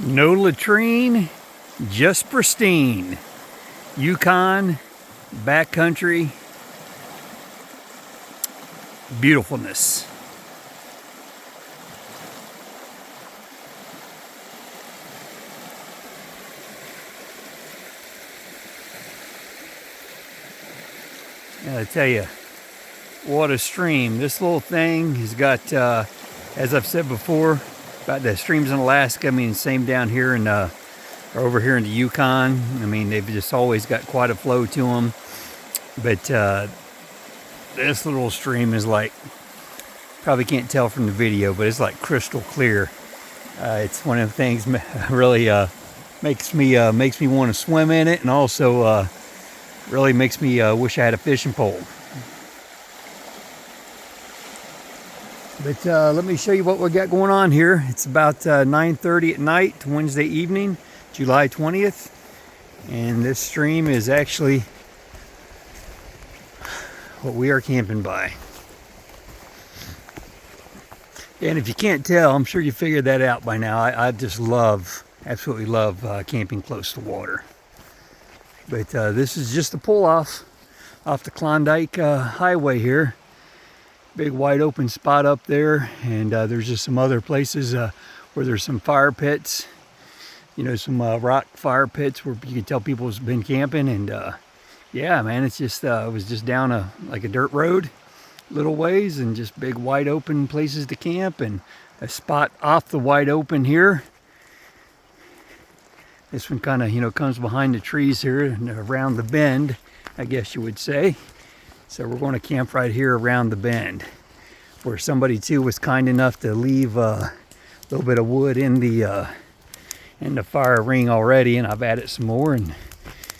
No latrine, just pristine. Yukon, backcountry, beautifulness. I tell you, what a stream. This little thing has got, as I've said before, about the streams in Alaska. I mean, same down here in, or over here in the Yukon. I mean, they've just always got quite a flow to them. But this little stream is like, probably can't tell from the video, but it's like crystal clear. It's one of the things really makes me want to swim in it, and also really makes me wish I had a fishing pole. But let me show you what we got going on here. It's about 9:30 at night, Wednesday evening, July 20th. And this stream is actually what we are camping by. And if you can't tell, I'm sure you figured that out by now. I just absolutely love camping close to water. But this is just a pull off the Klondike Highway here. Big wide open spot up there, and there's just some other places where there's some fire pits, you know, some rock fire pits where you can tell people's been camping. And yeah, man, it's just it was just down like a dirt road, little ways, and just big wide open places to camp, and a spot off the wide open here. This one kind of, you know, comes behind the trees here and around the bend, I guess you would say. So we're going to camp right here around the bend, where somebody too was kind enough to leave a little bit of wood in the fire ring already, and I've added some more and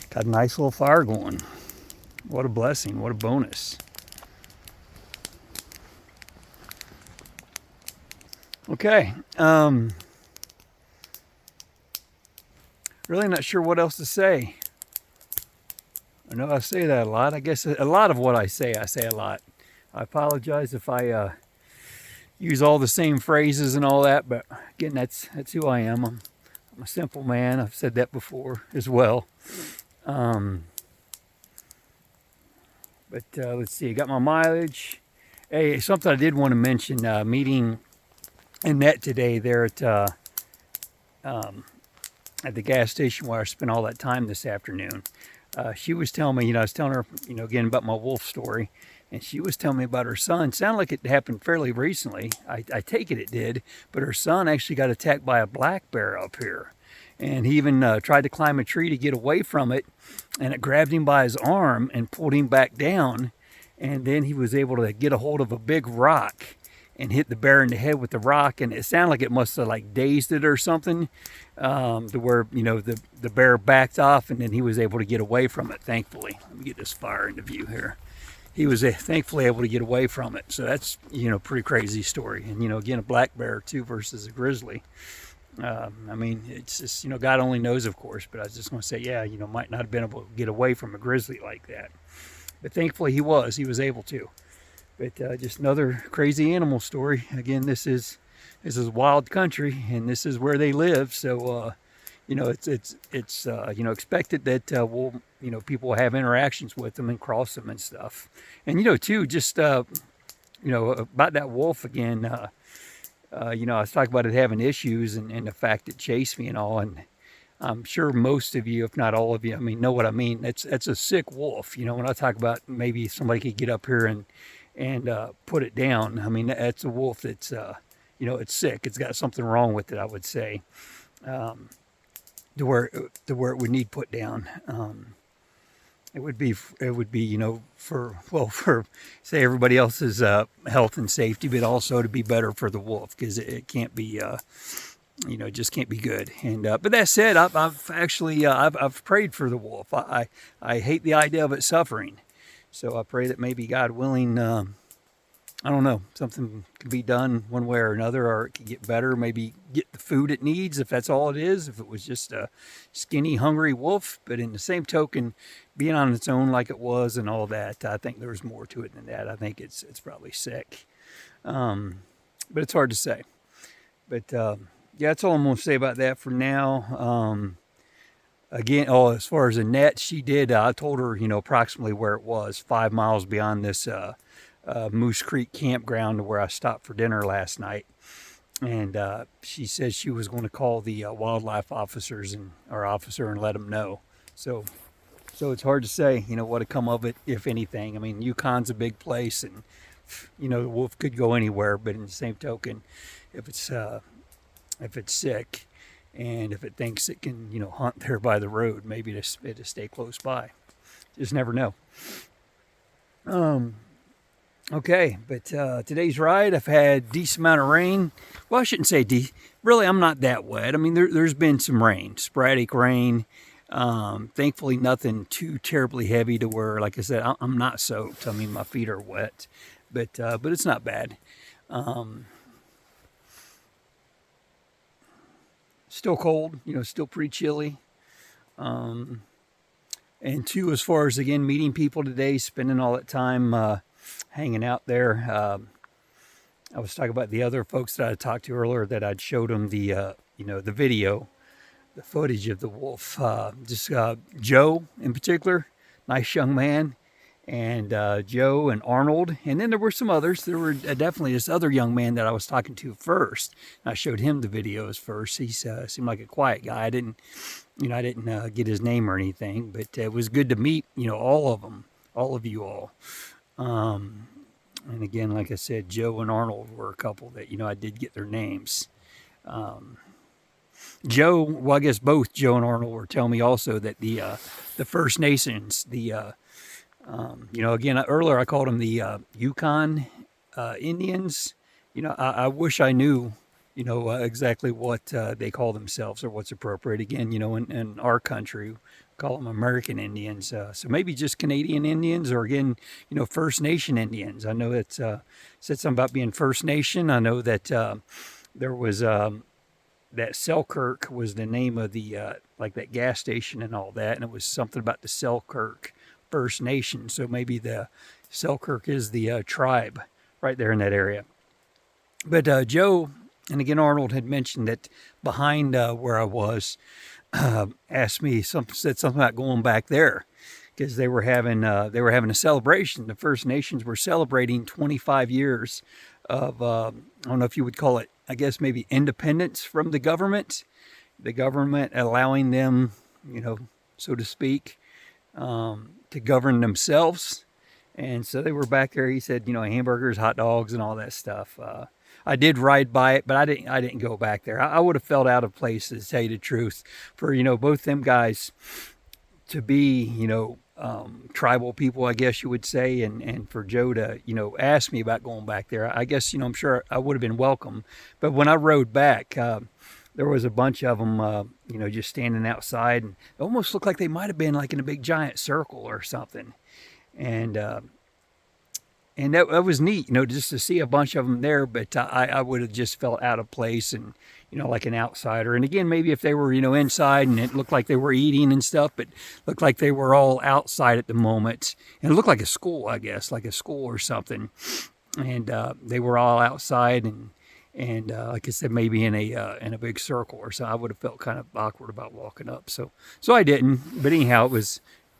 got a nice little fire going. What a blessing, what a bonus. Okay, really not sure what else to say. I know I say that a lot. I guess a lot of what I say a lot. I apologize if I use all the same phrases and all that, but again, that's who I am. I'm a simple man. I've said that before as well. But let's see. I got my mileage. Hey, something I did want to mention. Meeting Annette today there at the gas station where I spent all that time this afternoon. She was telling me, you know, I was telling her, you know, again about my wolf story, and she was telling me about her son. Sounded like it happened fairly recently. I take it did, but her son actually got attacked by a black bear up here, and he even tried to climb a tree to get away from it, and it grabbed him by his arm and pulled him back down, and then he was able to get a hold of a big rock and hit the bear in the head with the rock, and it sounded like it must have like dazed it or something, to where, you know, the bear backed off, and then he was able to get away from it, thankfully. Let me get this fire into view here. He was thankfully able to get away from it. So that's, you know, pretty crazy story. And, you know, again, a black bear too versus a grizzly. I mean, it's just, you know, God only knows, of course, but I was just going to say, yeah, you know, might not have been able to get away from a grizzly like that. But thankfully he was able to. But just another crazy animal story. Again, this is wild country, and this is where they live. So, you know, it's you know, expected that we'll, you know, people will have interactions with them and cross them and stuff. And, you know, too, just you know, about that wolf again. You know, I was talking about it having issues, and the fact it chased me and all. And I'm sure most of you, if not all of you, I mean, know what I mean. It's a sick wolf. You know, when I talk about maybe somebody could get up here and put it down, I mean, that's a wolf that's, you know, it's sick. It's got something wrong with it, I would say, to where it would need put down. It would be, you know, for say everybody else's health and safety, but also to be better for the wolf, because it can't be, you know, just can't be good. And but that said, I've actually I've prayed for the wolf. I hate the idea of it suffering. So I pray that maybe, God willing, I don't know, something could be done one way or another, or it could get better, maybe get the food it needs, if that's all it is, if it was just a skinny, hungry wolf. But in the same token, being on its own like it was and all that, I think there's more to it than that. I think it's probably sick. But it's hard to say. But yeah, that's all I'm going to say about that for now. Again, as far as the net, she did. I told her, approximately where it was, 5 miles beyond this Moose Creek campground where I stopped for dinner last night. And she said she was going to call the wildlife officers and our officer and let them know. So it's hard to say, what to come of it, if anything. I mean, Yukon's a big place, and the wolf could go anywhere. But in the same token, if it's sick, and if it thinks it can, hunt there by the road, maybe it'll stay close by. Just never know. Okay, but today's ride, I've had decent amount of rain. Well, I shouldn't say really, I'm not that wet. I mean, there's been some rain, sporadic rain. Thankfully, nothing too terribly heavy to where, like I said, I'm not soaked. I mean, my feet are wet, but it's not bad. Still cold, still pretty chilly. And two, as far as, again, meeting people today, spending all that time hanging out there. I was talking about the other folks that I talked to earlier that I'd showed them the video, the footage of the wolf. Joe in particular, nice young man, and Joe and Arnold. And then there were some others. There were definitely this other young man that I was talking to first. And I showed him the videos first. He seemed like a quiet guy. I didn't get his name or anything, but it was good to meet, all of them, all of you all. And again, like I said, Joe and Arnold were a couple that, I did get their names. Joe, well, I guess both Joe and Arnold were telling me also that the First Nations, again, earlier I called them the Yukon Indians. I wish I knew, exactly what they call themselves or what's appropriate. Again, in our country, we call them American Indians. So maybe just Canadian Indians, or again, First Nation Indians. I know it said something about being First Nation. I know that there was that Selkirk was the name of the like that gas station and all that, and it was something about the Selkirk First Nation. So maybe the Selkirk is the tribe right there in that area. But Joe and again Arnold had mentioned that behind where I was, said something about going back there because they were having a celebration. The First Nations were celebrating 25 years of I don't know if you would call it, I guess maybe independence from the government allowing them, so to speak, to govern themselves. And so they were back there. He said, hamburgers, hot dogs, and all that stuff. I did ride by it, but I didn't go back there. I would have felt out of place, to tell you the truth, for both them guys to be tribal people, I guess you would say, and for Joe to ask me about going back there. I guess I'm sure I would have been welcome. But when I rode back, there was a bunch of them, just standing outside, and it almost looked like they might have been like in a big giant circle or something, and that was neat, just to see a bunch of them there. But I would have just felt out of place and, like an outsider. And again, maybe if they were, inside and it looked like they were eating and stuff, but looked like they were all outside at the moment. And it looked like a school, I guess, like a school or something. And they were all outside and like I said, maybe in a big circle or so. I would have felt kind of awkward about walking up. So I didn't. But anyhow,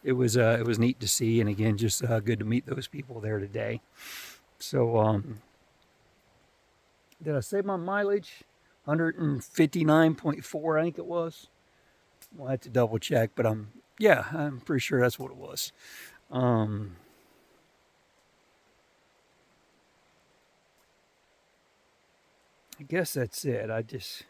it was neat to see, and again, just good to meet those people there today. So, did I say my mileage? 159.4, I think it was. We'll have to double check, but I'm pretty sure that's what it was. I guess that's it. I just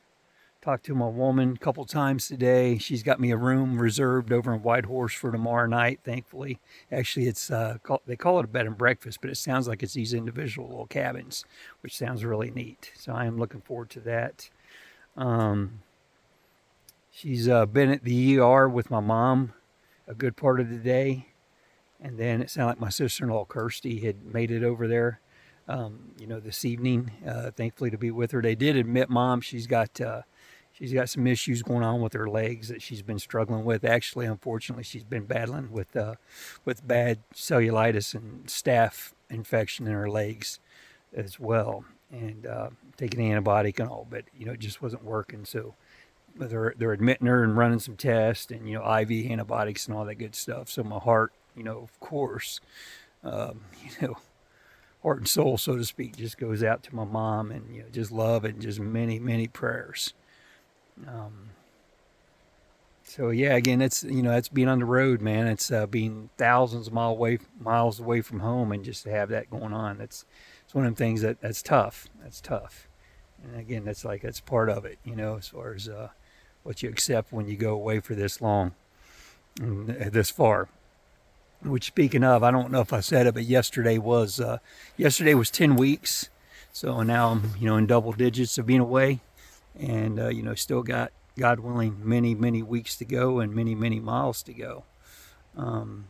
talked to my woman a couple times today. She's got me a room reserved over in Whitehorse for tomorrow night, thankfully. Actually, it's they call it a bed and breakfast, but it sounds like it's these individual little cabins, which sounds really neat. So I am looking forward to that. She's been at the ER with my mom a good part of the day. And then it sounded like my sister-in-law, Kirsty, had made it over there, this evening, thankfully, to be with her. They did admit Mom, she's got some issues going on with her legs that she's been struggling with. Actually, unfortunately, she's been battling with bad cellulitis and staph infection in her legs as well. and taking an antibiotic and all, but it just wasn't working. So they're admitting her and running some tests and IV antibiotics and all that good stuff. So my heart, of course, um, you know, heart and soul, so to speak, just goes out to my mom, and just love and just many many prayers. Um, so yeah, again, that's being on the road, man. It's being thousands of miles away from home, and just to have that going on. It's one of them things that's tough. That's tough. And again, that's part of it, as far as what you accept when you go away for this long, and this far. Which, speaking of, I don't know if I said it, but yesterday was 10 weeks. So now I'm in double digits of being away, and still got, God willing, many many weeks to go and many many miles to go. Um,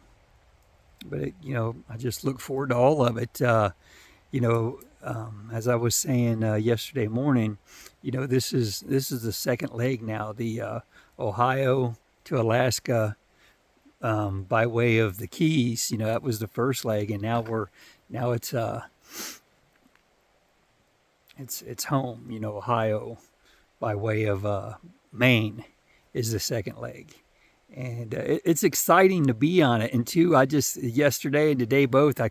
but I just look forward to all of it. As I was saying yesterday morning, this is the second leg now. The Ohio to Alaska, by way of the Keys. That was the first leg, and now it's home. Ohio by way of Maine is the second leg. And it's exciting to be on it. And two, I just yesterday and today both, I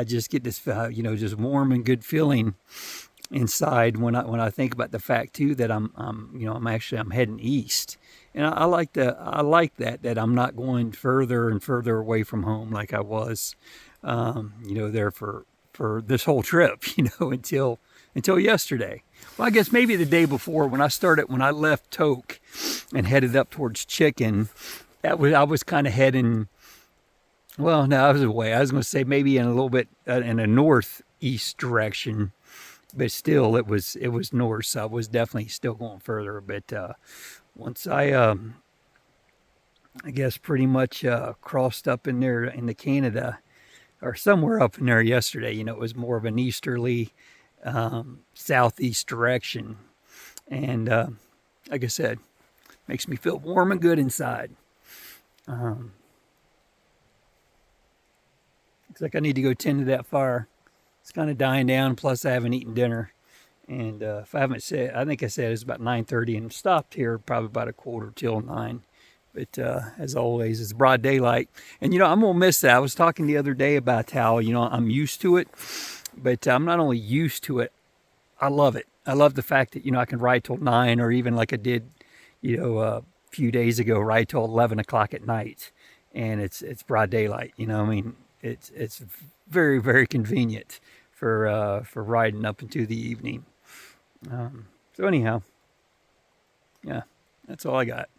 just get this just warm and good feeling inside when I think about the fact too that I'm heading east, and I like that I'm not going further and further away from home like I was, there for this whole trip, until yesterday. Well, I guess maybe the day before when I left Toke and headed up towards Chicken, I was kind of heading. Well, no, I was away. I was going to say maybe in a little bit in a northeast direction, but still it was north. So I was definitely still going further. But once I guess pretty much crossed up in there into Canada or somewhere up in there yesterday, it was more of an easterly southeast direction, and like I said, makes me feel warm and good inside. Looks like I need to go tend to that fire. It's kind of dying down. Plus, I haven't eaten dinner, and if I haven't said, I think I said it's about 9:30, and stopped here probably about a quarter till 9. But as always, it's broad daylight, and I'm gonna miss that. I was talking the other day about how I'm used to it, but I'm not only used to it, I love it. I love the fact that I can ride till 9, or even like I did, a few days ago, ride till 11 o'clock at night, and it's broad daylight. I mean, it's very very convenient for riding up into the evening. So anyhow, yeah, that's all I got.